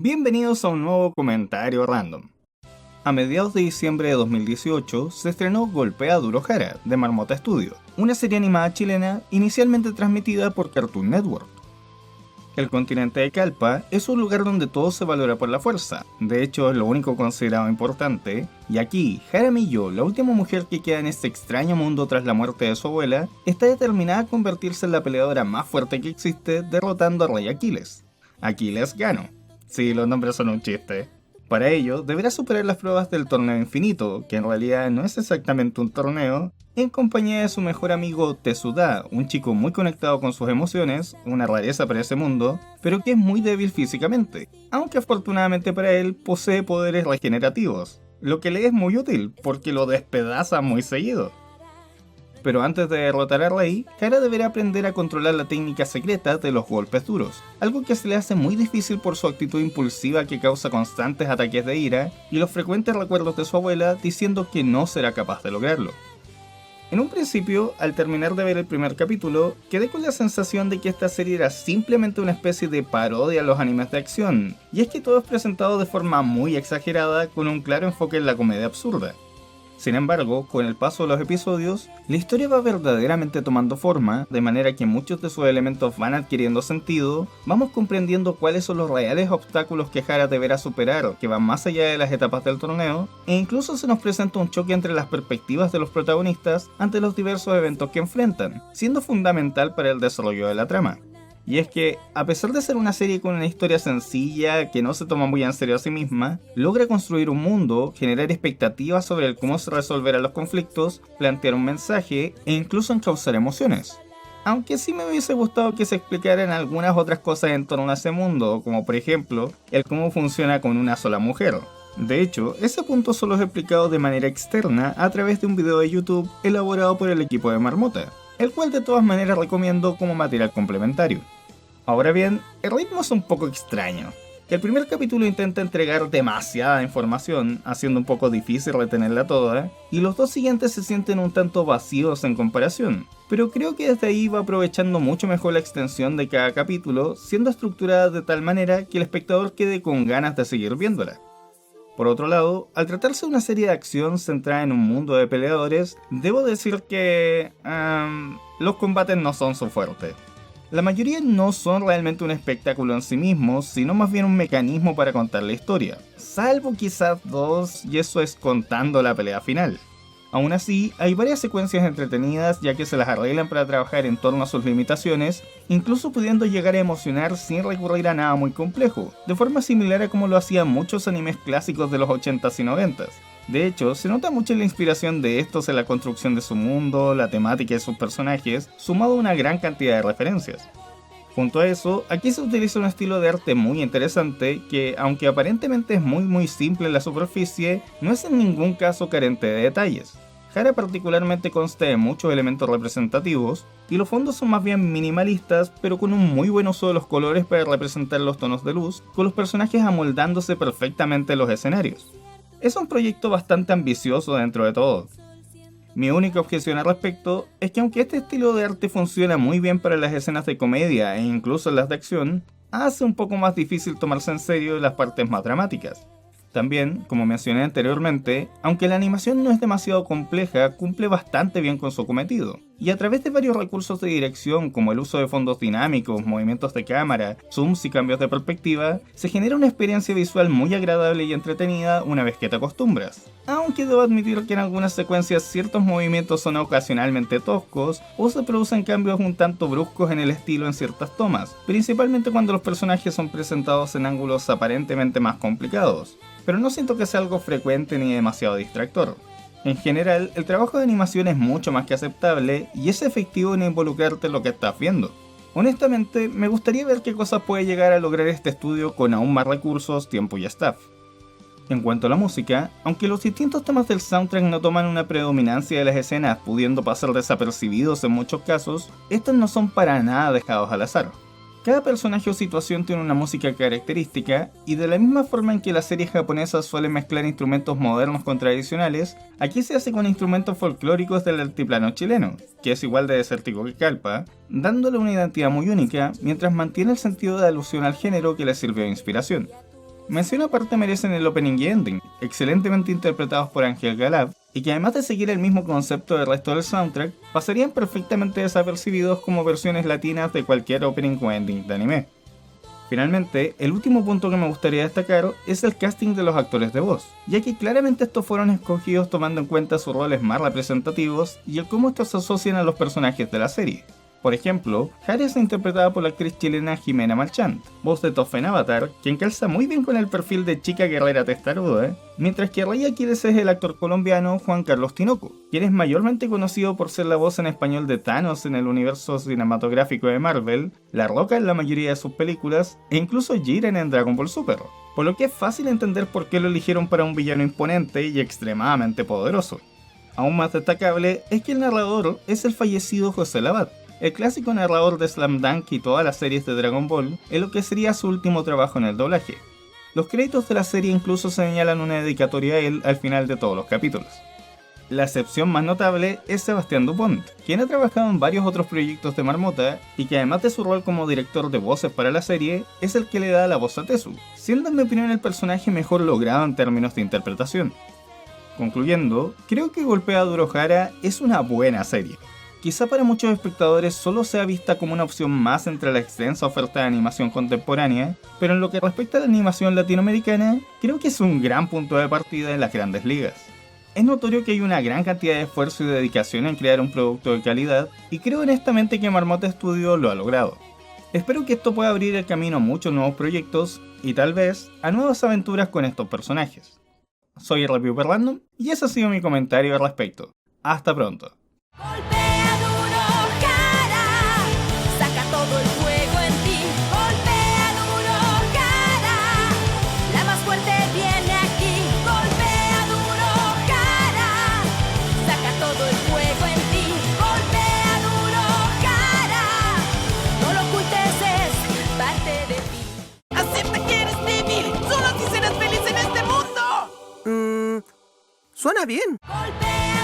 Bienvenidos a un nuevo comentario random. A mediados de diciembre de 2018 se estrenó Golpea Duro Jara, de Marmota Studio, una serie animada chilena inicialmente transmitida por Cartoon Network. El continente de Calpa es un lugar donde todo se valora por la fuerza, de hecho es lo único considerado importante, y aquí, Jaramillo, la última mujer que queda en este extraño mundo tras la muerte de su abuela, está determinada a convertirse en la peleadora más fuerte que existe, derrotando a Rey Aquiles. Aquiles Gano. Sí, los nombres son un chiste. Para ello, deberá superar las pruebas del torneo infinito, que en realidad no es exactamente un torneo, en compañía de su mejor amigo Tezuda, un chico muy conectado con sus emociones, una rareza para ese mundo, pero que es muy débil físicamente, aunque afortunadamente para él posee poderes regenerativos, lo que le es muy útil, porque lo despedaza muy seguido. Pero antes de derrotar a Rey, Jara deberá aprender a controlar la técnica secreta de los golpes duros, algo que se le hace muy difícil por su actitud impulsiva que causa constantes ataques de ira y los frecuentes recuerdos de su abuela diciendo que no será capaz de lograrlo. En un principio, al terminar de ver el primer capítulo, quedé con la sensación de que esta serie era simplemente una especie de parodia a los animes de acción, y es que todo es presentado de forma muy exagerada con un claro enfoque en la comedia absurda. Sin embargo, con el paso de los episodios, la historia va verdaderamente tomando forma, de manera que muchos de sus elementos van adquiriendo sentido, vamos comprendiendo cuáles son los reales obstáculos que Jara deberá superar, que van más allá de las etapas del torneo, e incluso se nos presenta un choque entre las perspectivas de los protagonistas ante los diversos eventos que enfrentan, siendo fundamental para el desarrollo de la trama. Y es que, a pesar de ser una serie con una historia sencilla que no se toma muy en serio a sí misma, logra construir un mundo, generar expectativas sobre el cómo se resolverán los conflictos, plantear un mensaje e incluso causar emociones. Aunque sí me hubiese gustado que se explicaran algunas otras cosas en torno a ese mundo, como por ejemplo, el cómo funciona con una sola mujer. De hecho, ese punto solo es explicado de manera externa a través de un video de YouTube elaborado por el equipo de Marmota, el cual de todas maneras recomiendo como material complementario. Ahora bien, el ritmo es un poco extraño. El primer capítulo intenta entregar demasiada información, haciendo un poco difícil retenerla toda, y los dos siguientes se sienten un tanto vacíos en comparación, pero creo que desde ahí va aprovechando mucho mejor la extensión de cada capítulo, siendo estructurada de tal manera que el espectador quede con ganas de seguir viéndola. Por otro lado, al tratarse de una serie de acción centrada en un mundo de peleadores, debo decir que los combates no son su fuerte. La mayoría no son realmente un espectáculo en sí mismos, sino más bien un mecanismo para contar la historia, salvo quizás dos, y eso es contando la pelea final. Aún así, hay varias secuencias entretenidas ya que se las arreglan para trabajar en torno a sus limitaciones, incluso pudiendo llegar a emocionar sin recurrir a nada muy complejo, de forma similar a como lo hacían muchos animes clásicos de los 80s y 90s. De hecho, se nota mucho la inspiración de estos en la construcción de su mundo, la temática de sus personajes, sumado a una gran cantidad de referencias. Junto a eso, aquí se utiliza un estilo de arte muy interesante que, aunque aparentemente es muy simple en la superficie, no es en ningún caso carente de detalles. Jara particularmente consta de muchos elementos representativos, y los fondos son más bien minimalistas, pero con un muy buen uso de los colores para representar los tonos de luz, con los personajes amoldándose perfectamente en los escenarios. Es un proyecto bastante ambicioso dentro de todo. Mi única objeción al respecto es que aunque este estilo de arte funciona muy bien para las escenas de comedia e incluso las de acción, hace un poco más difícil tomarse en serio las partes más dramáticas. También, como mencioné anteriormente, aunque la animación no es demasiado compleja, cumple bastante bien con su cometido. Y a través de varios recursos de dirección como el uso de fondos dinámicos, movimientos de cámara, zooms y cambios de perspectiva, se genera una experiencia visual muy agradable y entretenida una vez que te acostumbras. Aunque debo admitir que en algunas secuencias ciertos movimientos son ocasionalmente toscos o se producen cambios un tanto bruscos en el estilo en ciertas tomas, principalmente cuando los personajes son presentados en ángulos aparentemente más complicados. Pero no siento que sea algo frecuente ni demasiado distractor. En general, el trabajo de animación es mucho más que aceptable y es efectivo en involucrarte en lo que estás viendo. Honestamente, me gustaría ver qué cosas puede llegar a lograr este estudio con aún más recursos, tiempo y staff. En cuanto a la música, aunque los distintos temas del soundtrack no toman una predominancia de las escenas pudiendo pasar desapercibidos en muchos casos, estos no son para nada dejados al azar. Cada personaje o situación tiene una música característica, y de la misma forma en que las series japonesas suelen mezclar instrumentos modernos con tradicionales, aquí se hace con instrumentos folclóricos del altiplano chileno, que es igual de desértico que Calpa, dándole una identidad muy única, mientras mantiene el sentido de alusión al género que le sirvió de inspiración. Mención aparte merecen el opening y ending, excelentemente interpretados por Ángel Galab, y que además de seguir el mismo concepto del resto del soundtrack, pasarían perfectamente desapercibidos como versiones latinas de cualquier opening o ending de anime. Finalmente, el último punto que me gustaría destacar es el casting de los actores de voz, ya que claramente estos fueron escogidos tomando en cuenta sus roles más representativos y el cómo estos se asocian a los personajes de la serie. Por ejemplo, Haru es interpretada por la actriz chilena Jimena Marchant, voz de Toph en Avatar, quien calza muy bien con el perfil de chica guerrera testaruda, mientras que Rey Aquiles es el actor colombiano Juan Carlos Tinoco, quien es mayormente conocido por ser la voz en español de Thanos en el universo cinematográfico de Marvel, La Roca en la mayoría de sus películas, e incluso Jiren en Dragon Ball Super, por lo que es fácil entender por qué lo eligieron para un villano imponente y extremadamente poderoso. Aún más destacable es que el narrador es el fallecido José Labat, el clásico narrador de Slam Dunk y todas las series de Dragon Ball, en lo que sería su último trabajo en el doblaje. Los créditos de la serie incluso señalan una dedicatoria a él al final de todos los capítulos. La excepción más notable es Sebastián Dupont, quien ha trabajado en varios otros proyectos de Marmota y que además de su rol como director de voces para la serie, es el que le da la voz a Tezu, siendo en mi opinión el personaje mejor logrado en términos de interpretación. Concluyendo, creo que Golpea Duro Hara es una buena serie. Quizá para muchos espectadores solo sea vista como una opción más entre la extensa oferta de animación contemporánea, pero en lo que respecta a la animación latinoamericana, creo que es un gran punto de partida en las grandes ligas. Es notorio que hay una gran cantidad de esfuerzo y dedicación en crear un producto de calidad, y creo honestamente que Marmota Studio lo ha logrado. Espero que esto pueda abrir el camino a muchos nuevos proyectos, y tal vez a nuevas aventuras con estos personajes. Soy el Reviewer Random, y ese ha sido mi comentario al respecto. Hasta pronto. Golpea duro, cara, saca todo el fuego en ti. Golpea duro, cara, la más fuerte viene aquí. Golpea duro, cara, saca todo el fuego en ti. Golpea duro, cara, no lo ocultes, es parte de ti. Acepta que eres débil, solo así serás feliz en este mundo. Suena bien. Golpea